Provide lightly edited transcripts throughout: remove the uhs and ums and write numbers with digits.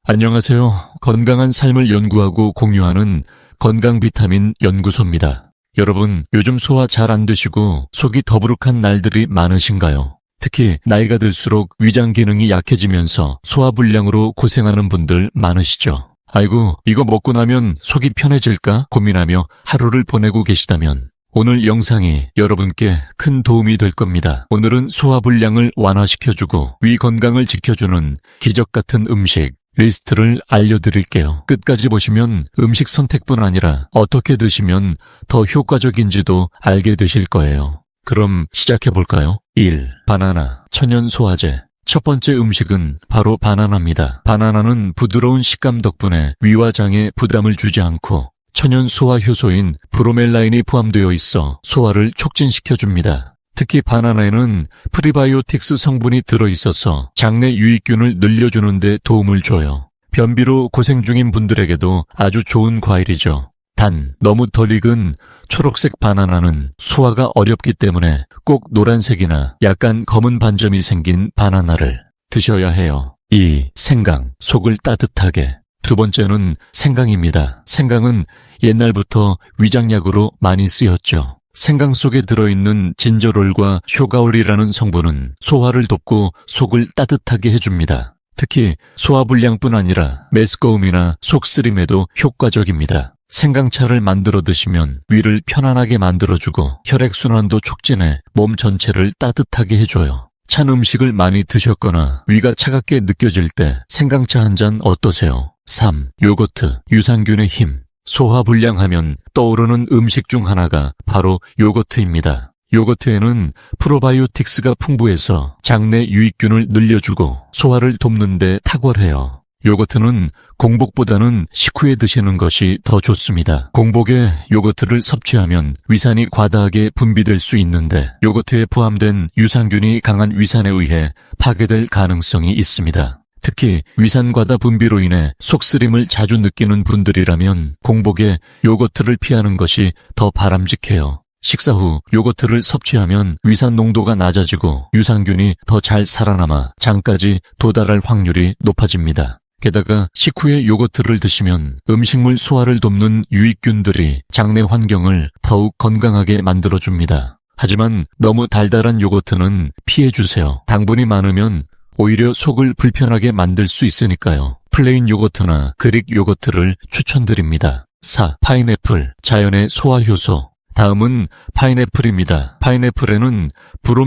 안녕하세요. 건강한 삶을 연구하고 공유하는 건강 비타민 연구소입니다. 여러분, 요즘 소화 잘 안 되시고 속이 더부룩한 날들이 많으신가요? 특히 나이가 들수록 위장 기능이 약해지면서 소화불량으로 고생하는 분들 많으시죠? 아이고, 이거 먹고 나면 속이 편해질까 고민하며 하루를 보내고 계시다면 오늘 영상이 여러분께 큰 도움이 될 겁니다. 오늘은 소화불량을 완화시켜주고 위 건강을 지켜주는 기적 같은 음식 리스트를 알려드릴게요. 끝까지 보시면 음식 선택뿐 아니라 어떻게 드시면 더 효과적인지도 알게 되실 거예요. 그럼 시작해볼까요? 1. 바나나, 천연 소화제. 첫 번째 음식은 바로 바나나입니다. 바나나는 부드러운 식감 덕분에 위와 장에 부담을 주지 않고 천연 소화 효소인 브로멜라인이 포함되어 있어 소화를 촉진시켜줍니다. 특히 바나나에는 프리바이오틱스 성분이 들어있어서 장내 유익균을 늘려주는 데 도움을 줘요. 변비로 고생 중인 분들에게도 아주 좋은 과일이죠. 단, 너무 덜 익은 초록색 바나나는 소화가 어렵기 때문에 꼭 노란색이나 약간 검은 반점이 생긴 바나나를 드셔야 해요. 2. 생강, 속을 따뜻하게. 두 번째는 생강입니다. 생강은 옛날부터 위장약으로 많이 쓰였죠. 생강 속에 들어있는 진저롤과 쇼가올이라는 성분은 소화를 돕고 속을 따뜻하게 해줍니다. 특히 소화불량뿐 아니라 메스꺼움이나 속쓰림에도 효과적입니다. 생강차를 만들어 드시면 위를 편안하게 만들어주고 혈액순환도 촉진해 몸 전체를 따뜻하게 해줘요. 찬 음식을 많이 드셨거나 위가 차갑게 느껴질 때 생강차 한 잔 어떠세요? 3. 요거트, 유산균의 힘. 소화불량하면 떠오르는 음식 중 하나가 바로 요거트입니다. 요거트에는 프로바이오틱스가 풍부해서 장내 유익균을 늘려주고 소화를 돕는 데 탁월해요. 요거트는 공복보다는 식후에 드시는 것이 더 좋습니다. 공복에 요거트를 섭취하면 위산이 과다하게 분비될 수 있는데 요거트에 포함된 유산균이 강한 위산에 의해 파괴될 가능성이 있습니다. 특히 위산 과다 분비로 인해 속쓰림을 자주 느끼는 분들이라면 공복에 요거트를 피하는 것이 더 바람직해요. 식사 후 요거트를 섭취하면 위산 농도가 낮아지고 유산균이 더 잘 살아남아 장까지 도달할 확률이 높아집니다. 게다가 식후에 요거트를 드시면 음식물 소화를 돕는 유익균들이 장내 환경을 더욱 건강하게 만들어줍니다. 하지만 너무 달달한 요거트는 피해주세요. 당분이 많으면 오히려 속을 불편하게 만들 수 있으니까요. 플레인 요거트나 그릭 요거트를 추천드립니다. 4. 파인애플, 자연의 소화효소. 다음은 파인애플입니다. 파인애플에는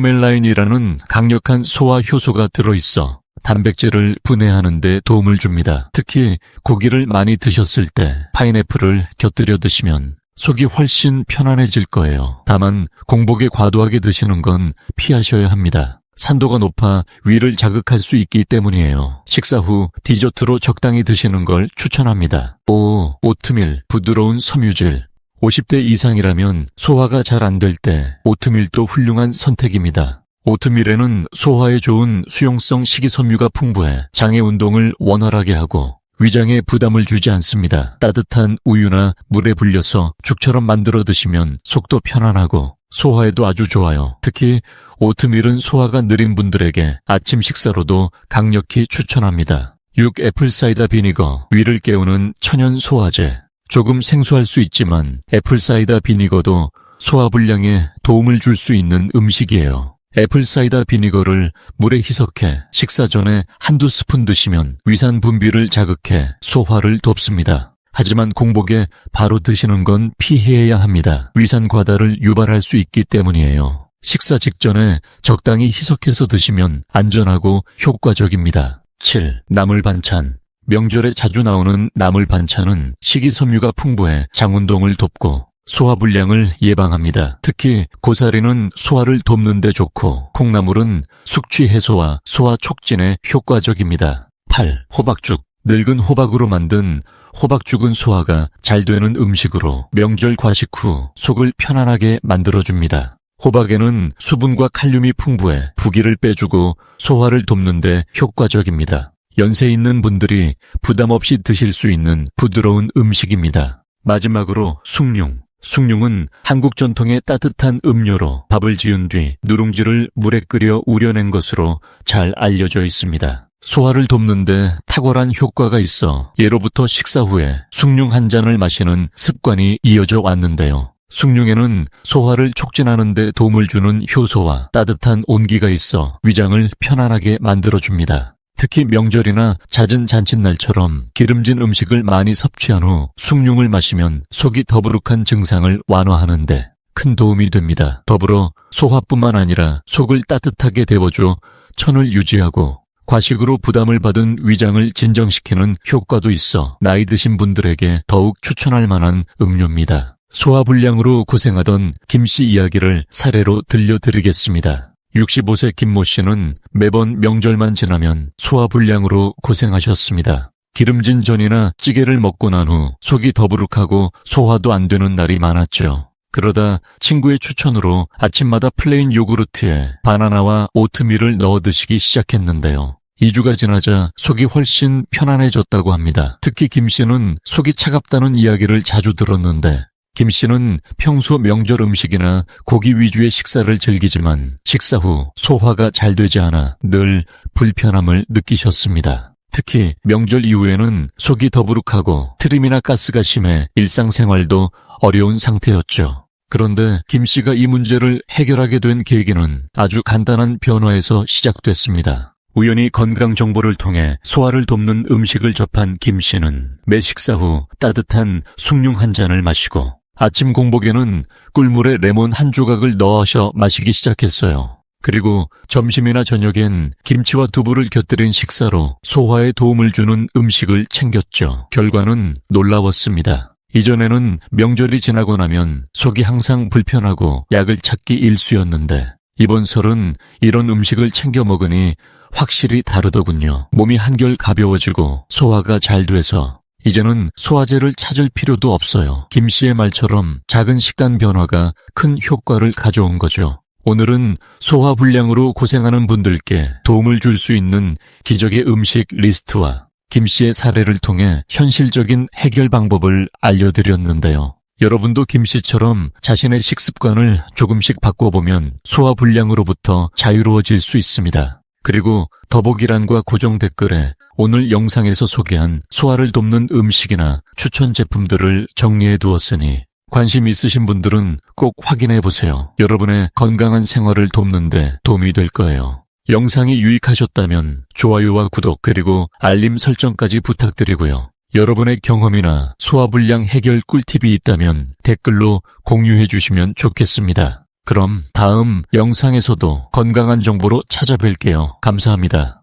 브로멜라인이라는 강력한 소화효소가 들어있어 단백질을 분해하는 데 도움을 줍니다. 특히 고기를 많이 드셨을 때 파인애플을 곁들여 드시면 속이 훨씬 편안해질 거예요. 다만 공복에 과도하게 드시는 건 피하셔야 합니다. 산도가 높아 위를 자극할 수 있기 때문이에요. 식사 후 디저트로 적당히 드시는 걸 추천합니다. 5. 오트밀, 부드러운 섬유질. 50대 이상이라면 소화가 잘 안 될 때 오트밀도 훌륭한 선택입니다. 오트밀에는 소화에 좋은 수용성 식이섬유가 풍부해 장의 운동을 원활하게 하고 위장에 부담을 주지 않습니다. 따뜻한 우유나 물에 불려서 죽처럼 만들어 드시면 속도 편안하고 소화에도 아주 좋아요. 특히 오트밀은 소화가 느린 분들에게 아침 식사로도 강력히 추천합니다. 6. 애플사이다 비니거, 위를 깨우는 천연 소화제. 조금 생소할 수 있지만 애플사이다 비니거도 소화불량에 도움을 줄 수 있는 음식이에요. 애플사이다 비니거를 물에 희석해 식사 전에 한두 스푼 드시면 위산 분비를 자극해 소화를 돕습니다. 하지만 공복에 바로 드시는 건 피해야 합니다. 위산 과다를 유발할 수 있기 때문이에요. 식사 직전에 적당히 희석해서 드시면 안전하고 효과적입니다. 7. 나물 반찬. 명절에 자주 나오는 나물 반찬은 식이섬유가 풍부해 장운동을 돕고 소화불량을 예방합니다. 특히 고사리는 소화를 돕는 데 좋고 콩나물은 숙취 해소와 소화 촉진에 효과적입니다. 8. 호박죽. 늙은 호박으로 만든 호박죽은 소화가 잘 되는 음식으로 명절 과식 후 속을 편안하게 만들어줍니다. 호박에는 수분과 칼륨이 풍부해 부기를 빼주고 소화를 돕는 데 효과적입니다. 연세 있는 분들이 부담 없이 드실 수 있는 부드러운 음식입니다. 마지막으로 숭늉. 숭늉은 한국 전통의 따뜻한 음료로 밥을 지은 뒤 누룽지를 물에 끓여 우려낸 것으로 잘 알려져 있습니다. 소화를 돕는데 탁월한 효과가 있어 예로부터 식사 후에 숭늉 한 잔을 마시는 습관이 이어져 왔는데요. 숭늉에는 소화를 촉진하는 데 도움을 주는 효소와 따뜻한 온기가 있어 위장을 편안하게 만들어줍니다. 특히 명절이나 잦은 잔칫날처럼 기름진 음식을 많이 섭취한 후 숭늉을 마시면 속이 더부룩한 증상을 완화하는데 큰 도움이 됩니다. 더불어 소화뿐만 아니라 속을 따뜻하게 데워줘 천을 유지하고 과식으로 부담을 받은 위장을 진정시키는 효과도 있어 나이 드신 분들에게 더욱 추천할 만한 음료입니다. 소화불량으로 고생하던 김씨 이야기를 사례로 들려드리겠습니다. 65세 김모 씨는 매번 명절만 지나면 소화불량으로 고생하셨습니다. 기름진 전이나 찌개를 먹고 난 후 속이 더부룩하고 소화도 안 되는 날이 많았죠. 그러다 친구의 추천으로 아침마다 플레인 요구르트에 바나나와 오트밀을 넣어 드시기 시작했는데요. 2주가 지나자 속이 훨씬 편안해졌다고 합니다. 특히 김 씨는 속이 차갑다는 이야기를 자주 들었는데 김 씨는 평소 명절 음식이나 고기 위주의 식사를 즐기지만 식사 후 소화가 잘 되지 않아 늘 불편함을 느끼셨습니다. 특히 명절 이후에는 속이 더부룩하고 트림이나 가스가 심해 일상생활도 어려운 상태였죠. 그런데 김 씨가 이 문제를 해결하게 된 계기는 아주 간단한 변화에서 시작됐습니다. 우연히 건강 정보를 통해 소화를 돕는 음식을 접한 김 씨는 매 식사 후 따뜻한 숭늉 한 잔을 마시고 아침 공복에는 꿀물에 레몬 한 조각을 넣어서 마시기 시작했어요. 그리고 점심이나 저녁엔 김치와 두부를 곁들인 식사로 소화에 도움을 주는 음식을 챙겼죠. 결과는 놀라웠습니다. 이전에는 명절이 지나고 나면 속이 항상 불편하고 약을 찾기 일쑤였는데 이번 설은 이런 음식을 챙겨 먹으니 확실히 다르더군요. 몸이 한결 가벼워지고 소화가 잘 돼서 이제는 소화제를 찾을 필요도 없어요. 김 씨의 말처럼 작은 식단 변화가 큰 효과를 가져온 거죠. 오늘은 소화불량으로 고생하는 분들께 도움을 줄 수 있는 기적의 음식 리스트와 김 씨의 사례를 통해 현실적인 해결 방법을 알려드렸는데요. 여러분도 김 씨처럼 자신의 식습관을 조금씩 바꿔보면 소화불량으로부터 자유로워질 수 있습니다. 그리고 더보기란과 고정 댓글에 오늘 영상에서 소개한 소화를 돕는 음식이나 추천 제품들을 정리해 두었으니 관심 있으신 분들은 꼭 확인해 보세요. 여러분의 건강한 생활을 돕는 데 도움이 될 거예요. 영상이 유익하셨다면 좋아요와 구독 그리고 알림 설정까지 부탁드리고요. 여러분의 경험이나 소화불량 해결 꿀팁이 있다면 댓글로 공유해 주시면 좋겠습니다. 그럼 다음 영상에서도 건강한 정보로 찾아뵐게요. 감사합니다.